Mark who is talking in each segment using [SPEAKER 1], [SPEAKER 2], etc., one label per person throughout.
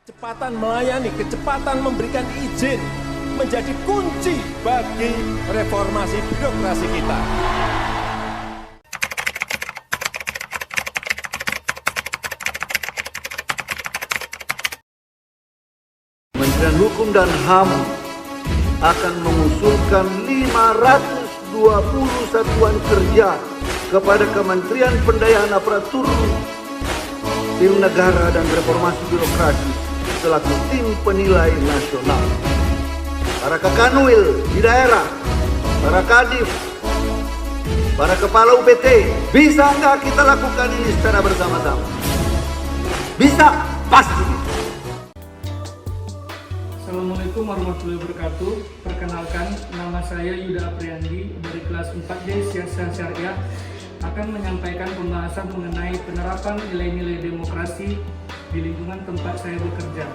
[SPEAKER 1] Kecepatan melayani, kecepatan memberikan izin menjadi kunci bagi reformasi birokrasi kita.
[SPEAKER 2] Kementerian Hukum dan HAM akan mengusulkan 520 satuan kerja kepada Kementerian Pendayaan Aparatur Tim Negara dan Reformasi Birokrasi selaku tim penilai nasional. Para Kakanwil di daerah, para Kadif, para Kepala UPT, bisa nggak kita lakukan ini secara bersama-sama? Bisa, pasti.
[SPEAKER 3] Assalamualaikum warahmatullahi wabarakatuh. Perkenalkan, nama saya Yuda Apriandi dari kelas 4D Siasat Syariah akan menyampaikan pembahasan mengenai penerapan nilai-nilai demokrasi di lingkungan tempat saya bekerja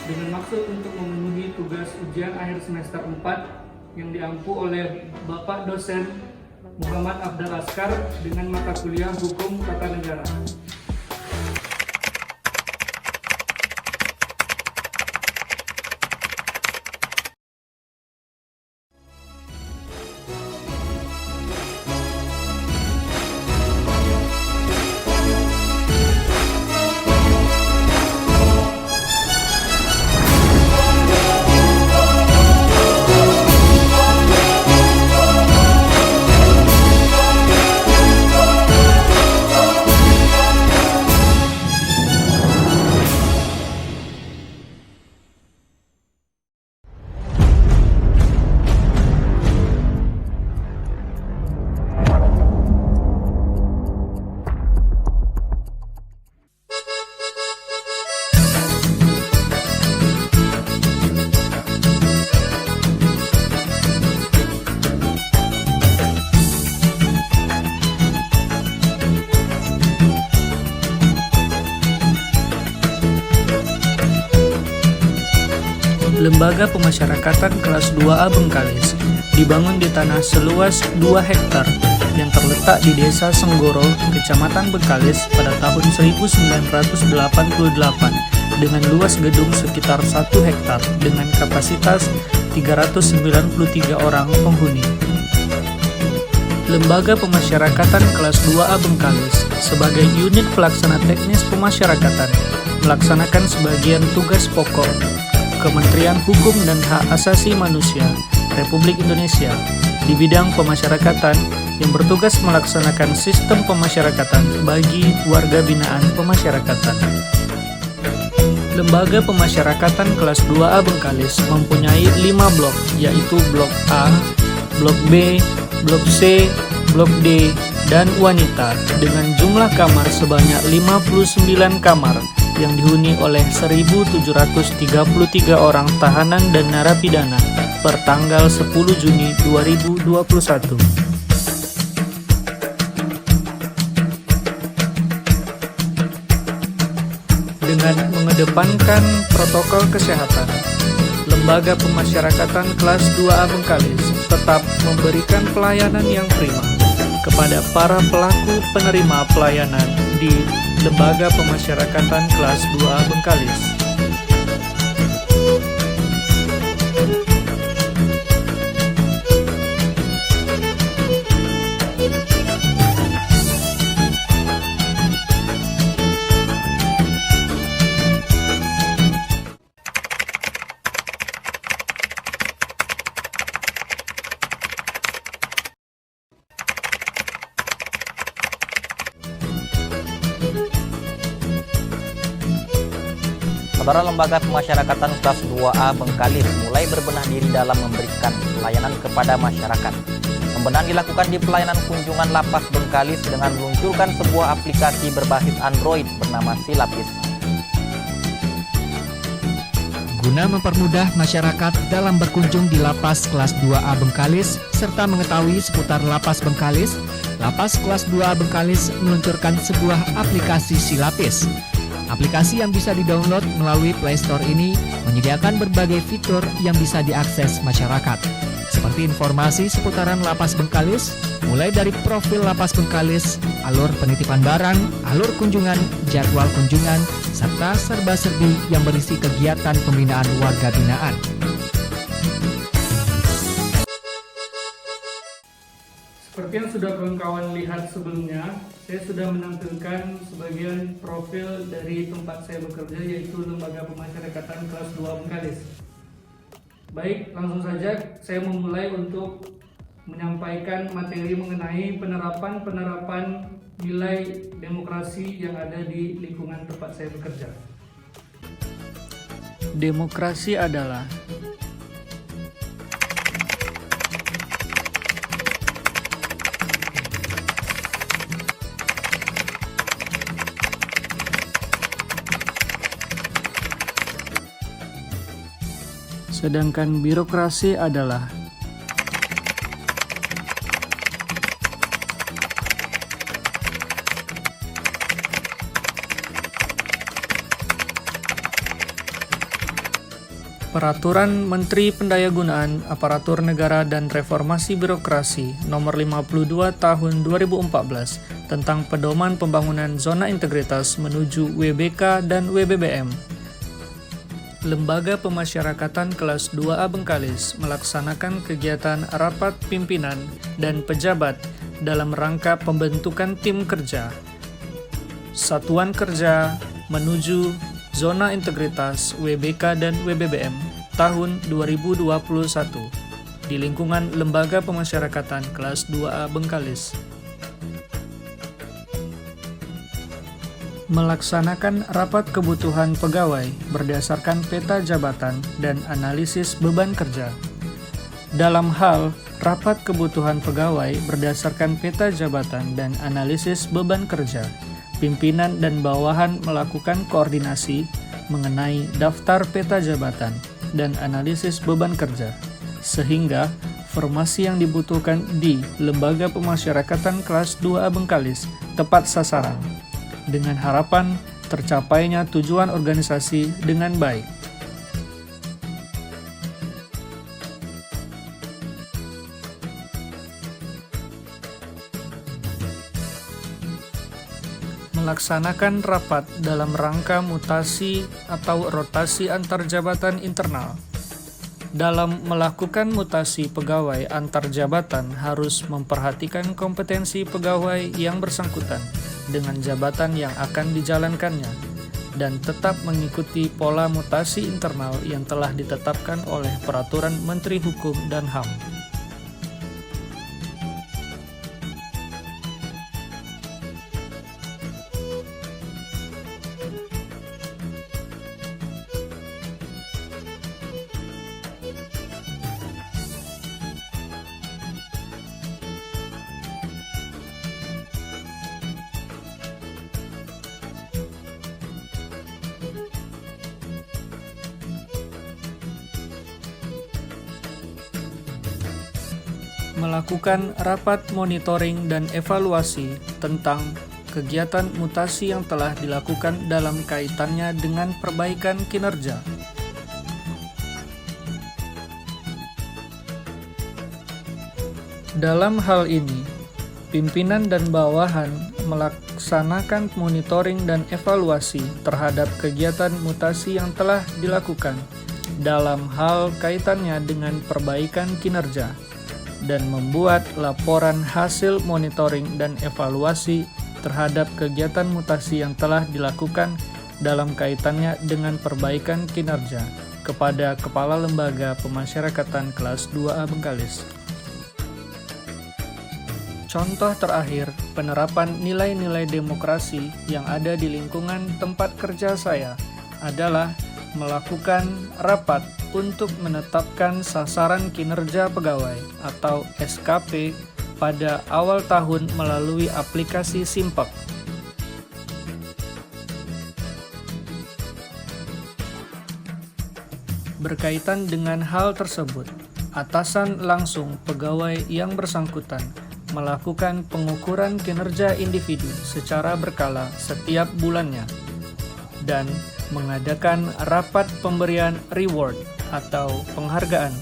[SPEAKER 3] dengan maksud untuk memenuhi tugas ujian akhir semester 4 yang diampu oleh Bapak dosen Muhammad Abdal Askar dengan mata kuliah Hukum Tata Negara. Lembaga Pemasyarakatan kelas 2A Bengkalis dibangun di tanah seluas 2 hektar yang terletak di Desa Senggoro, Kecamatan Bengkalis pada tahun 1988 dengan luas gedung sekitar 1 hektar dengan kapasitas 393 orang penghuni. Lembaga Pemasyarakatan kelas 2A Bengkalis sebagai unit pelaksana teknis pemasyarakatan melaksanakan sebagian tugas pokok Kementerian Hukum dan Hak Asasi Manusia Republik Indonesia di bidang pemasyarakatan yang bertugas melaksanakan sistem pemasyarakatan bagi warga binaan pemasyarakatan. Lembaga Pemasyarakatan kelas 2A Bengkalis mempunyai 5 blok, yaitu Blok A, Blok B, Blok C, Blok D, dan wanita dengan jumlah kamar sebanyak 59 kamar yang dihuni oleh 1.733 orang tahanan dan narapidana per tanggal 10 Juni 2021. Dengan mengedepankan protokol kesehatan, Lembaga Pemasyarakatan kelas 2A Bengkalis tetap memberikan pelayanan yang prima kepada para pelaku penerima pelayanan di Lembaga Pemasyarakatan kelas 2A Bengkalis.
[SPEAKER 4] Saudara, Lembaga Pemasyarakatan kelas 2A Bengkalis mulai berbenah diri dalam memberikan pelayanan kepada masyarakat. Pembenahan dilakukan di pelayanan kunjungan lapas Bengkalis dengan meluncurkan sebuah aplikasi berbasis Android bernama Silapis.
[SPEAKER 5] Guna mempermudah masyarakat dalam berkunjung di lapas kelas 2A Bengkalis serta mengetahui seputar lapas Bengkalis, lapas kelas 2A Bengkalis meluncurkan sebuah aplikasi Silapis. Aplikasi yang bisa di-download melalui Play Store ini menyediakan berbagai fitur yang bisa diakses masyarakat, seperti informasi seputaran Lapas Bengkalis, mulai dari profil Lapas Bengkalis, alur penitipan barang, alur kunjungan, jadwal kunjungan, serta serba-serbi yang berisi kegiatan pembinaan warga binaan.
[SPEAKER 3] Seperti yang sudah kawan-kawan lihat sebelumnya, saya sudah menampilkan sebagian profil dari tempat saya bekerja, yaitu Lembaga Pemasyarakatan kelas 2 Bengkalis. Baik, langsung saja saya memulai untuk menyampaikan materi mengenai penerapan nilai demokrasi yang ada di lingkungan tempat saya bekerja. Demokrasi adalah sedangkan birokrasi adalah Peraturan Menteri Pendayagunaan Aparatur Negara dan Reformasi Birokrasi Nomor 52 Tahun 2014 tentang Pedoman Pembangunan Zona Integritas menuju WBK dan WBBM. Lembaga Pemasyarakatan kelas 2A Bengkalis melaksanakan kegiatan rapat pimpinan dan pejabat dalam rangka pembentukan tim kerja Satuan Kerja menuju Zona Integritas WBK dan WBBM tahun 2021 di lingkungan Lembaga Pemasyarakatan kelas 2A Bengkalis. Melaksanakan rapat kebutuhan pegawai berdasarkan peta jabatan dan analisis beban kerja. Dalam hal rapat kebutuhan pegawai berdasarkan peta jabatan dan analisis beban kerja, pimpinan dan bawahan melakukan koordinasi mengenai daftar peta jabatan dan analisis beban kerja, sehingga formasi yang dibutuhkan di Lembaga Pemasyarakatan kelas 2A Bengkalis tepat sasaran, dengan harapan tercapainya tujuan organisasi dengan baik. Melaksanakan rapat dalam rangka mutasi atau rotasi antar jabatan internal. Dalam melakukan mutasi pegawai antar jabatan harus memperhatikan kompetensi pegawai yang bersangkutan dengan jabatan yang akan dijalankannya, dan tetap mengikuti pola mutasi internal yang telah ditetapkan oleh Peraturan Menteri Hukum dan HAM. Melakukan rapat monitoring dan evaluasi tentang kegiatan mutasi yang telah dilakukan dalam kaitannya dengan perbaikan kinerja. Dalam hal ini, pimpinan dan bawahan melaksanakan monitoring dan evaluasi terhadap kegiatan mutasi yang telah dilakukan dalam hal kaitannya dengan perbaikan kinerja, dan membuat laporan hasil monitoring dan evaluasi terhadap kegiatan mutasi yang telah dilakukan dalam kaitannya dengan perbaikan kinerja kepada Kepala Lembaga Pemasyarakatan kelas 2A Bengkalis. Contoh terakhir penerapan nilai-nilai demokrasi yang ada di lingkungan tempat kerja saya adalah melakukan rapat untuk menetapkan sasaran kinerja pegawai atau SKP pada awal tahun melalui aplikasi Simpek. Berkaitan dengan hal tersebut, atasan langsung pegawai yang bersangkutan melakukan pengukuran kinerja individu secara berkala setiap bulannya dan mengadakan rapat pemberian reward atau penghargaan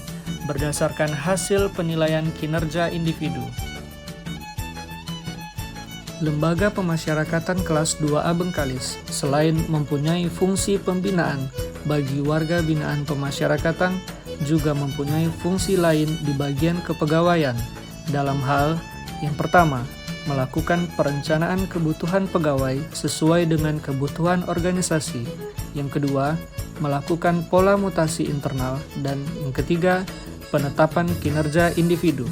[SPEAKER 3] berdasarkan hasil penilaian kinerja individu. Lembaga Pemasyarakatan Kelas 2A Bengkalis selain mempunyai fungsi pembinaan bagi warga binaan pemasyarakatan, juga mempunyai fungsi lain di bagian kepegawaian dalam hal yang pertama, melakukan perencanaan kebutuhan pegawai sesuai dengan kebutuhan organisasi. Yang kedua, melakukan pola mutasi internal, dan yang ketiga, penetapan kinerja individu.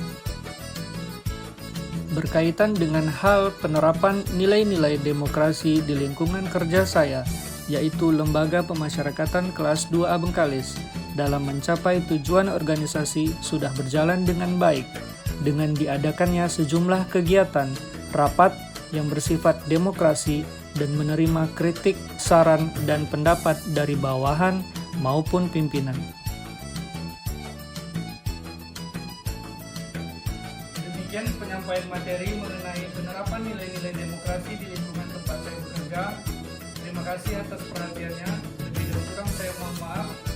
[SPEAKER 3] Berkaitan dengan hal penerapan nilai-nilai demokrasi di lingkungan kerja saya, yaitu Lembaga Pemasyarakatan Kelas 2A Bengkalis, dalam mencapai tujuan organisasi sudah berjalan dengan baik, dengan diadakannya sejumlah kegiatan, rapat yang bersifat demokrasi, dan menerima kritik, saran, dan pendapat dari bawahan maupun pimpinan. Demikian penyampaian materi mengenai penerapan nilai-nilai demokrasi di lingkungan tempat saya bekerja. Terima kasih atas perhatiannya. Lebih kurang saya mohon maaf.